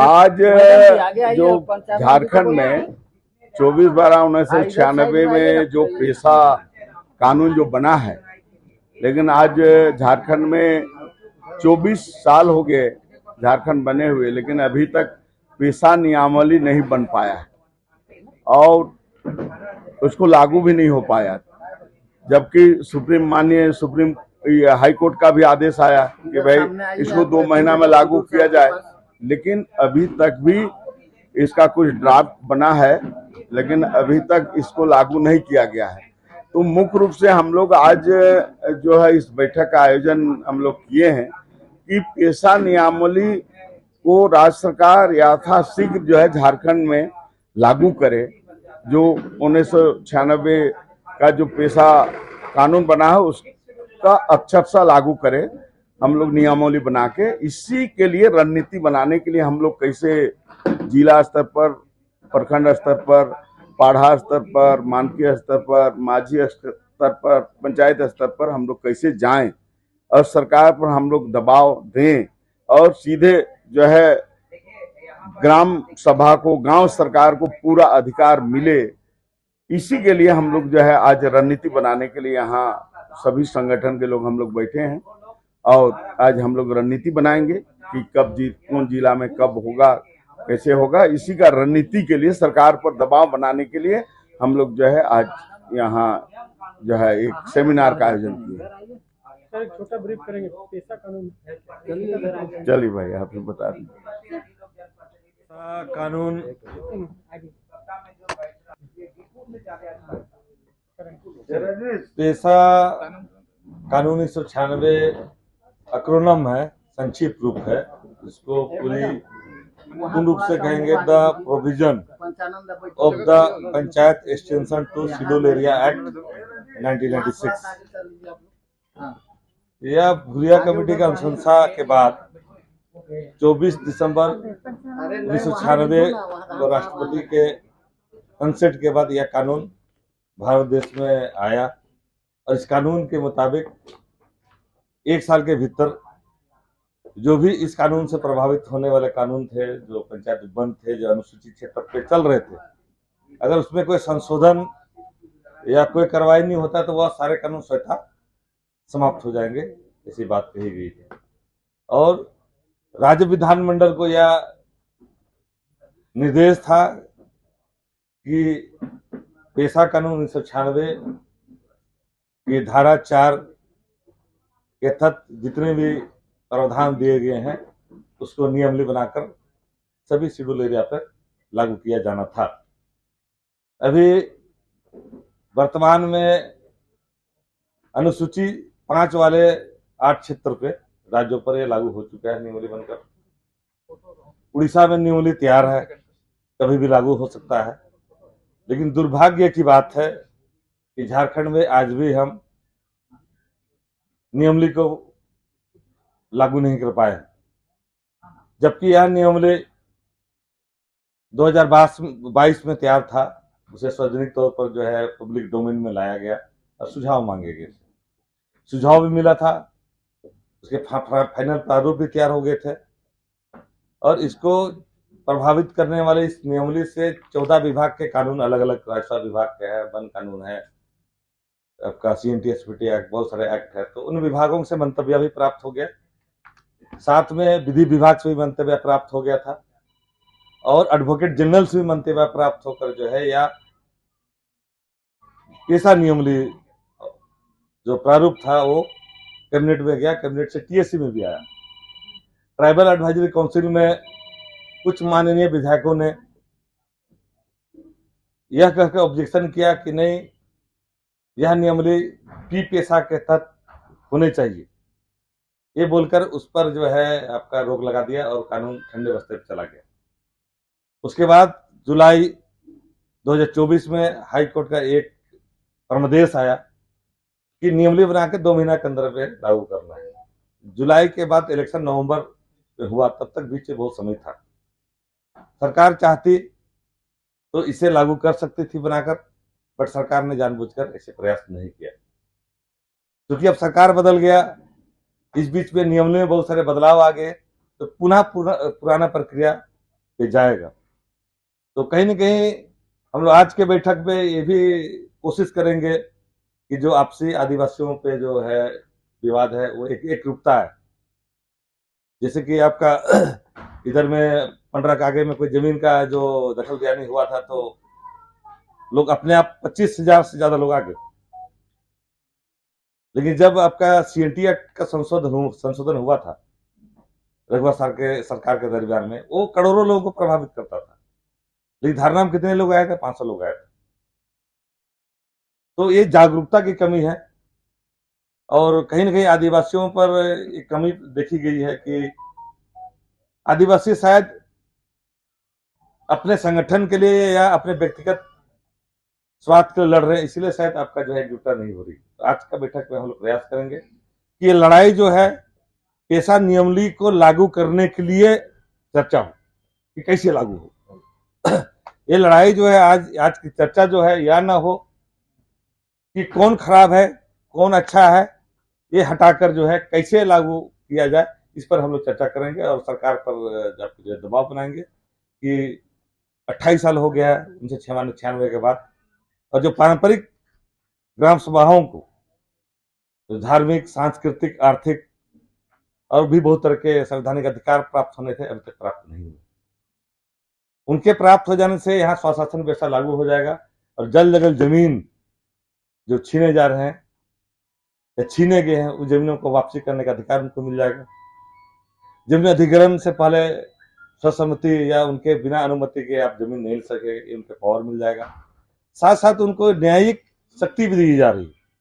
आज जो झारखंड में 24/12/1996 में जो पेशा कानून जो बना है, लेकिन आज झारखंड में 24 साल हो गए झारखंड बने हुए, लेकिन अभी तक पेशा नियमावली नहीं बन पाया है और उसको लागू भी नहीं हो पाया। जबकि माननीय सुप्रीम हाई कोर्ट का भी आदेश आया कि भाई इसको 2 महीना में लागू किया जाए, लेकिन अभी तक भी इसका कुछ ड्राफ्ट बना है, लेकिन अभी तक इसको लागू नहीं किया गया है। तो मुख्य रूप से हम लोग आज जो है इस बैठक का आयोजन हम लोग किए हैं कि पेशा नियमावली को राज्य सरकार यथाशीघ्र जो है झारखंड में लागू करे। जो 1996 का जो पेशा कानून बना है उसका अक्षरशः लागू करे, हम लोग नियमावली बना के। इसी के लिए रणनीति बनाने के लिए हम लोग कैसे जिला स्तर पर, प्रखंड स्तर पर, पाढ़ा स्तर पर, मानकीय स्तर पर, माझी स्तर पर, पंचायत स्तर पर हम लोग कैसे जाएं और सरकार पर हम लोग दबाव दें और सीधे जो है ग्राम सभा को, गांव सरकार को पूरा अधिकार मिले। इसी के लिए हम लोग जो है आज रणनीति बनाने के लिए यहाँ सभी संगठन के लोग हम लोग बैठे हैं और आज हम लोग रणनीति बनाएंगे कि कब कौन जिला में कब होगा, कैसे होगा। इसी का रणनीति के लिए, सरकार पर दबाव बनाने के लिए हम लोग जो है आज यहाँ जो है एक सेमिनार का आयोजन किए। सर, एक छोटा ब्रीफ करेंगे पेशा कानून। चलिए भाई, आप बता दें। कानून पेशा कानून 1996 एक्रोनिम है, संक्षिप्त रूप है। इसको पूर्ण रूप से कहेंगे the provision of the panchayat extension to schedule area act 1996। यह भूरिया कमेटी की अनुशंसा के बाद 24 दिसंबर 1996 को राष्ट्रपति के कंसेंट के बाद यह कानून भारत देश में आया और इस कानून के मुताबिक 1 साल के भीतर जो भी इस कानून से प्रभावित होने वाले कानून थे, जो पंचायत बंद थे, जो अनुसूचित क्षेत्र पे चल रहे थे, अगर उसमें कोई संशोधन या कोई कार्रवाई नहीं होता तो वह सारे कानून स्वतः समाप्त हो जाएंगे, ऐसी बात कही गई थी। और राज्य विधानमंडल को यह निर्देश था कि पेशा कानून 1996 की धारा 4 के तहत जितने भी प्रावधान दिए गए हैं उसको नियमावली बनाकर सभी शेड्यूल एरिया पर लागू किया जाना था। अभी वर्तमान में अनुसूची 5 वाले 8 क्षेत्र पे राज्यों पर यह लागू हो चुका है नियमावली बनकर। उड़ीसा में नियमावली तैयार है, कभी भी लागू हो सकता है। लेकिन दुर्भाग्य की बात है कि झारखंड में आज भी हम नियमावली को लागू नहीं कर पाए, जबकि यह नियमावली 2022 में तैयार था। उसे सार्वजनिक तौर पर जो है पब्लिक डोमेन में लाया गया और सुझाव मांगे गए। सुझाव भी मिला था, उसके फाइनल प्रारूप भी तैयार हो गए थे और इसको प्रभावित करने वाले इस नियमावली से 14 विभाग के कानून, अलग अलग राजस्व विभाग के है, वन कानून है, आपका CNTSPT एक्ट, बहुत सारे एक्ट है। तो उन विभागों से मंतव्य भी प्राप्त हो गया, साथ में विधि विभाग से भी मंतव्य प्राप्त हो गया था और एडवोकेट जनरल से भी मंतव्य प्राप्त होकर जो है या पेशा नियमावली जो प्रारूप था वो कैबिनेट में गया, कैबिनेट से TSC में भी आया। ट्राइबल एडवाइजरी काउंसिल में कुछ माननीय विधायकों ने यह कहकर ऑब्जेक्शन किया कि नहीं, यह नियमावली पेशा के तहत होने चाहिए, ये बोलकर उस पर जो है आपका रोक लगा दिया और कानून ठंडे बस्ते पर चला गया। उसके बाद जुलाई 2024 में हाई कोर्ट का एक परमादेश आया कि नियमावली बना के 2 महीना के अंदर पे लागू करना है। जुलाई के बाद इलेक्शन नवंबर में हुआ, तब तक बीच में बहुत समय था। सरकार चाहती तो इसे लागू कर सकती थी बनाकर, बट सरकार ने जानबूझकर ऐसे प्रयास नहीं किया। क्योंकि अब सरकार बदल गया, इस बीच में नियमावली में बहुत सारे बदलाव आ गए तो पुनः पुराना प्रक्रिया पे जाएगा। तो कहीं न कहीं हम लोग आज के बैठक में ये भी कोशिश करेंगे कि जो आपसी आदिवासियों पे जो है विवाद है वो एक रूपता है। जैसे कि आपका इधर में पंडरा के आगे में कोई जमीन का जो दखल बयानी हुआ था, तो लोग अपने आप 25,000 से ज्यादा लोग आ गए। लेकिन जब आपका सीएनटी एक्ट का संशोधन हुआ था रघुवर सरकार के दरमियान में, वो करोड़ों लोगों को प्रभावित करता था, लेकिन धारणा में कितने लोग आए थे? 500 लोग आए थे। तो ये जागरूकता की कमी है और कहीं न कहीं आदिवासियों पर एक कमी देखी गई है कि आदिवासी शायद अपने संगठन के लिए या अपने व्यक्तिगत स्वार्थ के लिए लड़ रहे हैं, इसीलिए शायद आपका जो है एकजुटता नहीं हो रही। तो आज का बैठक में हम लोग प्रयास करेंगे कि ये लड़ाई जो है पेशा नियमावली को लागू करने के लिए चर्चा हो कि कैसे लागू हो। ये लड़ाई जो है आज की चर्चा जो है या ना हो कि कौन खराब है कौन अच्छा है, ये हटाकर जो है कैसे लागू किया जाए, इस पर हम लोग चर्चा करेंगे और सरकार पर जो दबाव बनाएंगे कि 28 साल हो गया है 1996 के बाद, और जो पारंपरिक ग्राम सभाओं को जो धार्मिक, सांस्कृतिक, आर्थिक और भी बहुत तरह के संवैधानिक अधिकार प्राप्त होने थे, अभी तक प्राप्त नहीं हुए। उनके प्राप्त हो जाने से यहाँ स्वशासन व्यवस्था लागू हो जाएगा और जल जगह जमीन जो छीने जा रहे हैं या छीने गए हैं, उस जमीनों को वापसी करने का अधिकार उनको मिल जाएगा। जमीन अधिग्रहण से पहले स्वसम्मति या उनके बिना अनुमति के आप जमीन नहीं ले सके, उनके पावर मिल जाएगा। साथ साथ उनको न्यायिक शक्ति भी दी जा रही है।